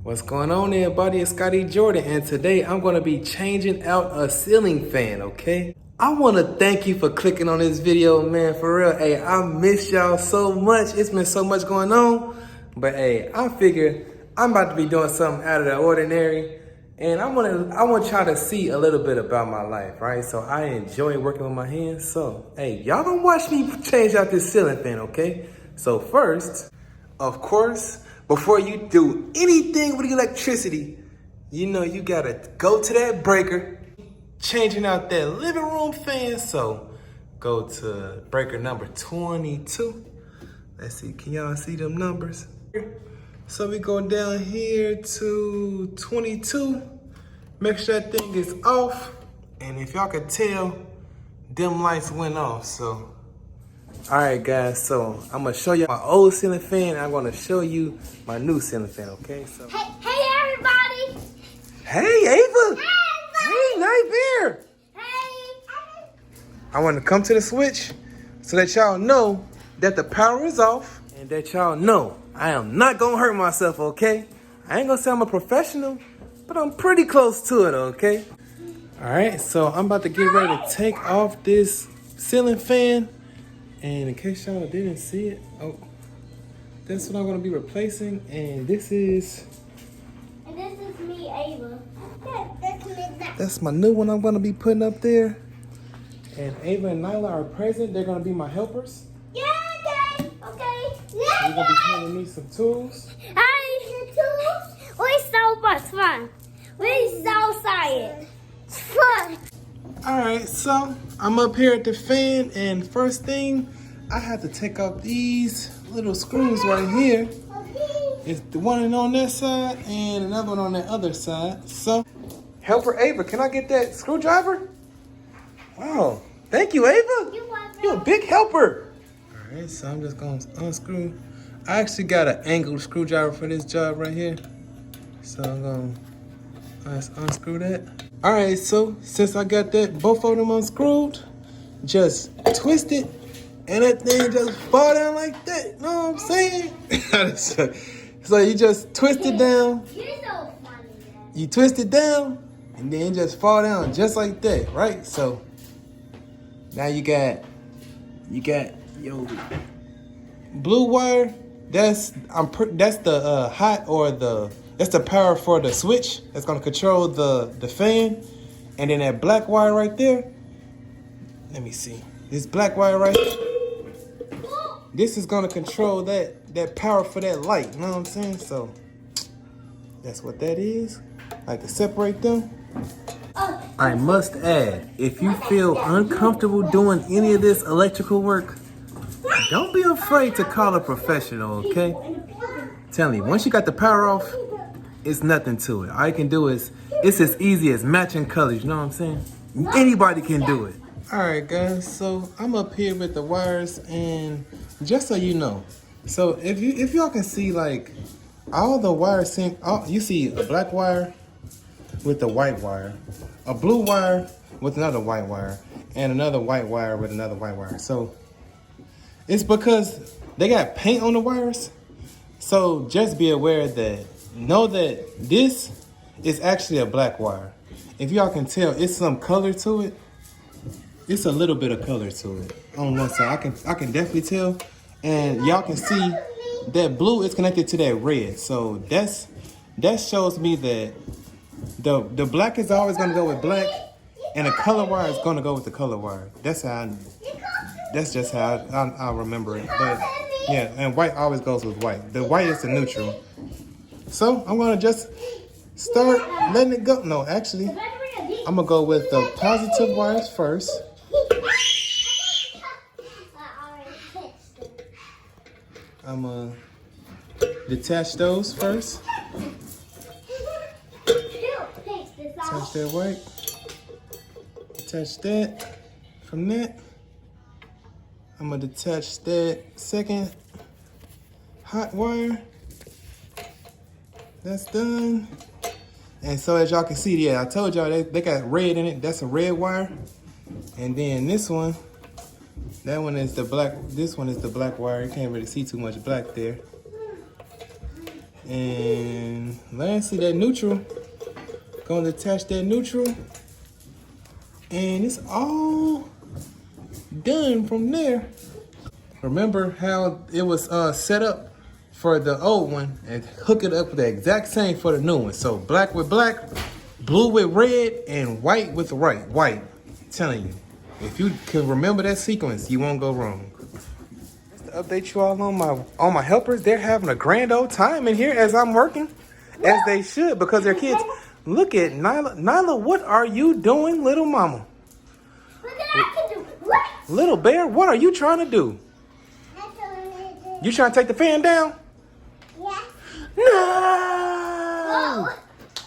What's going on everybody? It's Scotty Jordan and today I'm going to be changing out a ceiling fan, okay? I want to thank you for clicking on this video, man, for real. Hey, I miss y'all so much. It's been so much going on. But hey, I figure I'm about to be doing something out of the ordinary. And I want y'all to see a little bit about my life, right? So I enjoy working with my hands. So, hey, y'all gonna watch me change out this ceiling fan, okay? So first, of course, before you do anything with electricity, you know you gotta go to that breaker, changing out that living room fan. So go to breaker number 22. Let's see, can y'all see them numbers? So we go down here to 22. Make sure that thing is off. And if y'all could tell, them lights went off, so. All right, guys, so I'm gonna show you my old ceiling fan, and I'm gonna show you my new ceiling fan, okay? So. Hey everybody! Hey, Ava! Hey, Night Bear! Hey! I want to come to the switch so that y'all know that the power is off and that y'all know I am not gonna hurt myself, okay? I ain't gonna say I'm a professional, but I'm pretty close to it, okay? All right, so I'm about to get ready to take off this ceiling fan. And in case y'all didn't see it, oh, that's what I'm gonna be replacing. And this is... And this is me, Ava. That's my new one I'm gonna be putting up there. And Ava and Nyla are present. They're gonna be my helpers. Yeah, okay. They're gonna be handing me some tools. Hi, tools. We so much fun. We so excited. It's fun. All right, so I'm up here at the fan, and first thing, I have to take off these little screws right here. It's the one on that side and another one on that other side. So, helper Ava, can I get that screwdriver? Wow, thank you, Ava. You're a big helper. All right, so I'm just gonna unscrew. I actually got an angled screwdriver for this job right here. So I'm gonna unscrew that. All right, so since I got that, both of them unscrewed, just twist it, and that thing just fall down like that. You know what I'm saying? So you just twist it down. You're so funny. You twist it down, and then just fall down just like that, right? So now you got your blue wire. That's the hot or that's the power for the switch that's gonna control the fan. And then that black wire right there, let me see. This black wire right here, this is gonna control that power for that light, you know what I'm saying? So that's what that is. Like to separate them. I must add, if you feel uncomfortable doing any of this electrical work, don't be afraid to call a professional, okay? Tell me, once you got the power off, it's nothing to it. All you can do is, it's as easy as matching colors, you know what I'm saying? Anybody can do it. All right, guys, so I'm up here with the wires, and just so you know, so if y'all can see, like, all the wires sync, you see a black wire with the white wire, a blue wire with another white wire, and another white wire with another white wire. So it's because they got paint on the wires. So just be aware that, know that this is actually a black wire. If y'all can tell, it's some color to it. It's a little bit of color to it on one side. I can definitely tell. And y'all can see that blue is connected to that red. So that shows me that the black is always gonna go with black, and the color wire is gonna go with the color wire. That's just how I remember it. But yeah, and white always goes with white. The white is the neutral. So I'm gonna just start letting it go. No, actually, I'm gonna go with the positive wires first. I'm gonna detach those first. Attach that white. Attach that. From that, I'm gonna detach that second hot wire. That's done. And so as y'all can see, yeah, I told y'all they got red in it. That's a red wire. And then this one, that one is the black. This one is the black wire. You can't really see too much black there. And lastly, that neutral. Going to attach that neutral. And it's all done from there. Remember how it was set up for the old one, and hook it up with the exact same for the new one. So black with black, blue with red, and white with white. I'm telling you, if you can remember that sequence, you won't go wrong. Just to update you all on my helpers, they're having a grand old time in here as I'm working, as they should, because they're kids. Look at Nyla. Nyla, what are you doing, little mama? Look at I can do. What? Little bear, what are you trying to do? You trying to take the fan down? Yeah. No! Oh,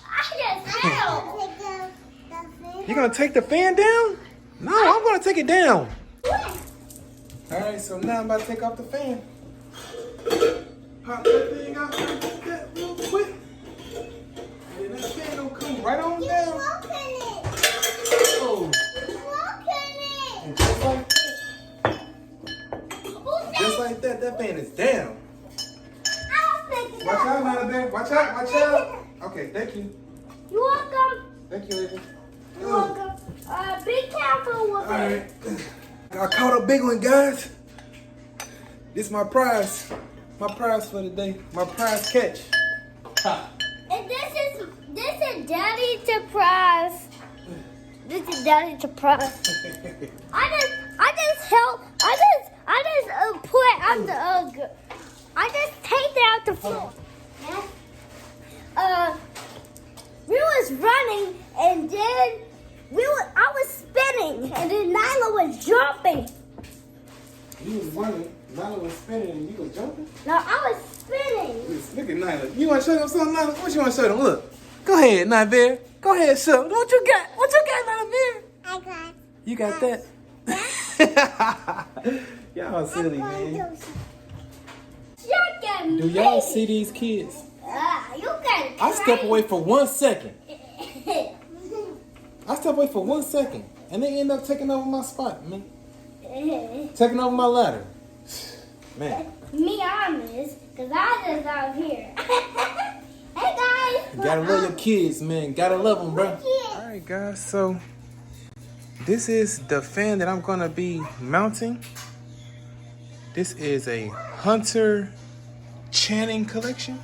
I just fell. You gonna take the fan down? No, I'm gonna take it down. What? All right, so now I'm about to take off the fan. Pop that thing out like that real quick. And then that fan gonna come right on down. Oh. And just like that. Just like that, that fan is down. Watch out, Nana Bear. Watch out, watch out. Okay, thank you. You're welcome. Thank you, Ava. You're welcome. Be careful with All right. I caught a big one, guys. This is my prize. My prize for the day. My prize catch. Ha. And this is Daddy surprise. This is Daddy surprise. I just put out the I just take it out the floor. We was running and then I was spinning and then Nyla was jumping. You was running, Nyla was spinning, and you was jumping? No, I was spinning. Look at Nyla. You want to show them something, Nyla? What you want to show them? Look. Go ahead, Nyla Bear. Go ahead, show. What you got? What you got, Nyla Bear? I got. You got that? Y'all silly, man. Do y'all see these kids? You can. I step away for 1 second. I step away for 1 second. And they end up taking over my spot, man. Taking over my ladder. Man. Me honest, because I just out here. Hey guys. You gotta love your kids, man. Gotta love them, bro. Alright, guys. So, this is the fan that I'm gonna be mounting. This is a Hunter Channing collection.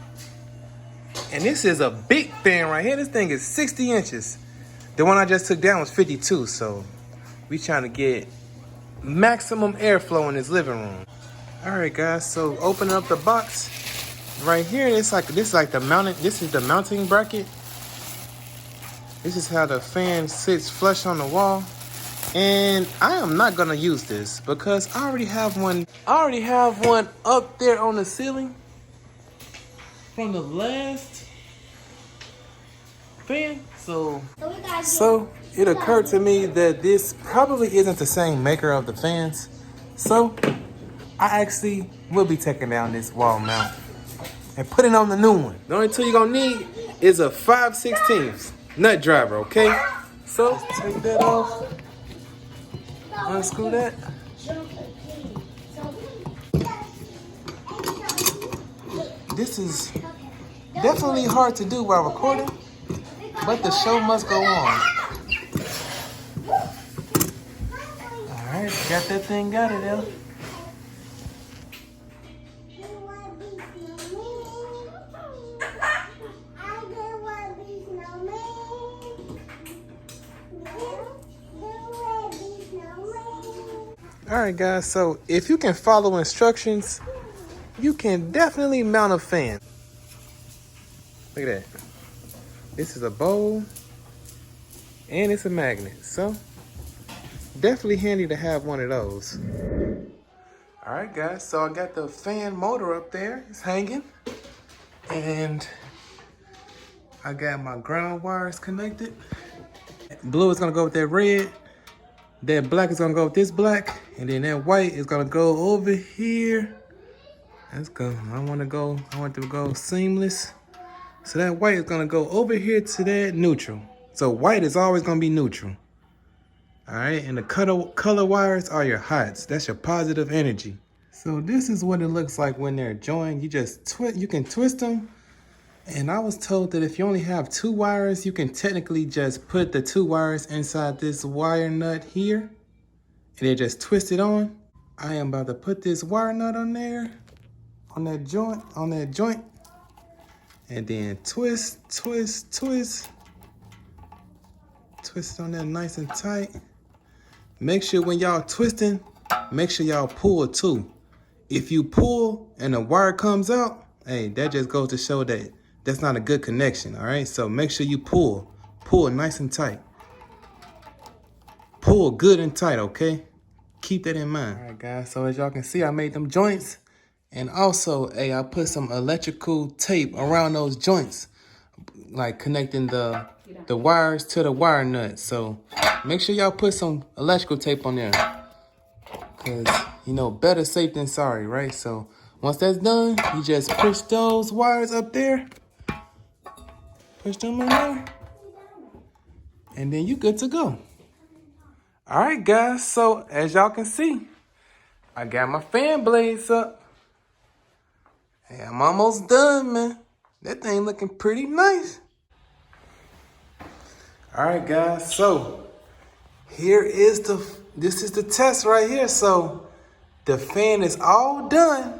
And this is a big fan right here. This thing is 60 inches. The one I just took down was 52, so we trying to get maximum airflow in this living room. All right, guys, so opening up the box right here, this is the mounting bracket. This is how the fan sits flush on the wall. And I am not gonna use this because I already have one up there on the ceiling from the last fan. So it occurred to me that this probably isn't the same maker of the fans. So I actually will be taking down this wall mount and putting on the new one. The only tool you're gonna need is a 5/16 nut driver, okay? So let's take that off. Unscrew that. This is definitely hard to do while recording, but the show must go on. Alright, got that thing out of there. Alright guys, so if you can follow instructions, you can definitely mount a fan. Look at that. This is a bowl and it's a magnet. So definitely handy to have one of those. Alright guys, so I got the fan motor up there. It's hanging. And I got my ground wires connected. Blue is gonna go with that red. That black is gonna go with this black, and then that white is gonna go over here. Let's go. I want it to go seamless. So that white is gonna go over here to that neutral. So white is always gonna be neutral. All right, and the color wires are your hots. That's your positive energy. So this is what it looks like when they're joined. You just you can twist them And I was told that if you only have 2 wires, you can technically just put the 2 wires inside this wire nut here and then just twist it on. I am about to put this wire nut on there, on that joint, and then twist, twist, twist. Twist it on there nice and tight. Make sure when y'all twisting, make sure y'all pull too. If you pull and the wire comes out, hey, that just goes to show that that's not a good connection, all right? So make sure you pull. Pull nice and tight. Pull good and tight, okay? Keep that in mind. All right, guys, so as y'all can see, I made them joints. And also, hey, I put some electrical tape around those joints, like connecting the wires to the wire nut. So make sure y'all put some electrical tape on there. Because, you know, better safe than sorry, right? So once that's done, you just push those wires up there. Push them in there. And then you good to go. All right, guys. So as y'all can see, I got my fan blades up. Hey, I'm almost done, man. That thing looking pretty nice. All right, guys. So this is the test right here. So the fan is all done.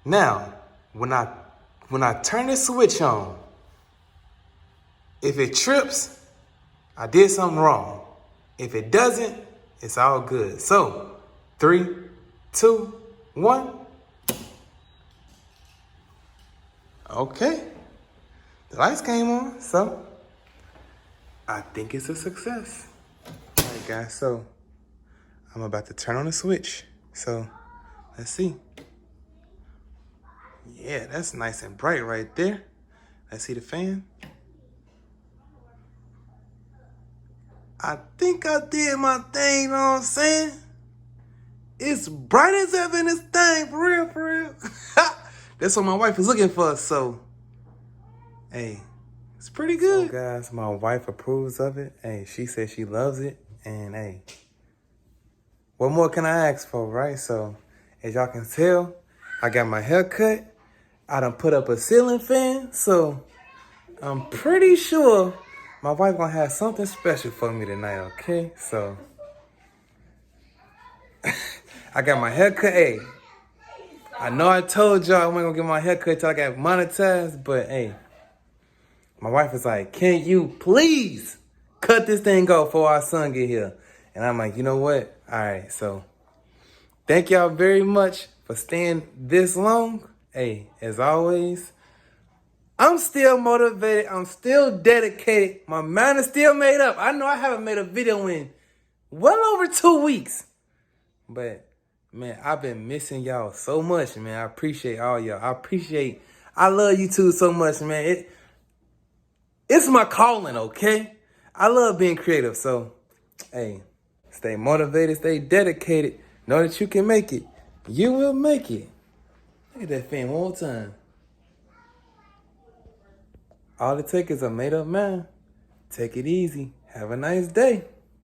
Now, when I turn this switch on, if it trips, I did something wrong. If it doesn't, it's all good. So 3, 2, 1. Okay. The lights came on, so I think it's a success. All right, guys, so I'm about to turn on the switch. So let's see. Yeah, that's nice and bright right there. Let's see the fan. I think I did my thing, you know what I'm saying? It's bright as ever in this thing, for real, for real. That's what my wife is looking for, so, hey, it's pretty good. So, guys, my wife approves of it. Hey, she says she loves it, and, hey, what more can I ask for, right? So, as y'all can tell, I got my hair cut. I done put up a ceiling fan, so I'm pretty sure my wife gonna have something special for me tonight, okay? So, I got my hair cut. Hey, I know I told y'all I wasn't gonna get my hair cut till I got monetized, but hey, my wife is like, can you please cut this thing off before our son get here? And I'm like, you know what? All right, so thank y'all very much for staying this long. Hey, as always, I'm still motivated. I'm still dedicated. My mind is still made up. I know I haven't made a video in well over 2 weeks. But, man, I've been missing y'all so much, man. I appreciate all y'all. I love you two so much, man. It's my calling, okay? I love being creative. So, hey, stay motivated, stay dedicated. Know that you can make it. You will make it. Look at that fan one more time. All it takes is a made-up mind. Take it easy. Have a nice day.